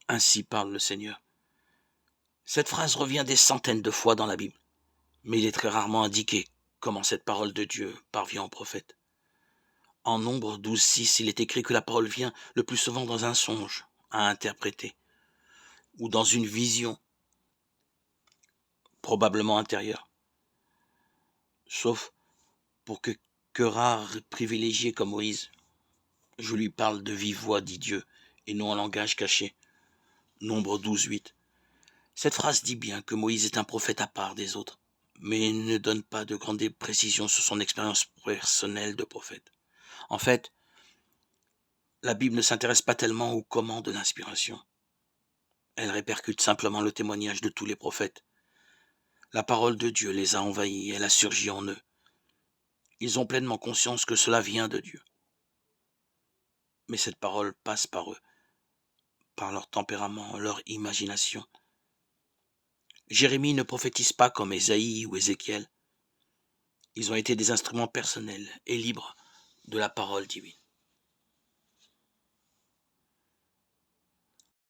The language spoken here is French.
Ainsi parle le Seigneur. Cette phrase revient des centaines de fois dans la Bible, mais il est très rarement indiqué comment cette parole de Dieu parvient au prophète. En Nombre 12:6, il est écrit que la parole vient le plus souvent dans un songe à interpréter, ou dans une vision, probablement intérieure. Sauf pour que rares privilégiés comme Moïse, je lui parle de vive voix, dit Dieu, et non en langage caché. Nombre 12:8. Cette phrase dit bien que Moïse est un prophète à part des autres, mais ne donne pas de grandes précisions sur son expérience personnelle de prophète. En fait, la Bible ne s'intéresse pas tellement au comment de l'inspiration. Elle répercute simplement le témoignage de tous les prophètes. La parole de Dieu les a envahis, elle a surgi en eux. Ils ont pleinement conscience que cela vient de Dieu. Mais cette parole passe par eux, par leur tempérament, leur imagination. Jérémie ne prophétise pas comme Ésaïe ou Ézéchiel. Ils ont été des instruments personnels et libres de la parole divine.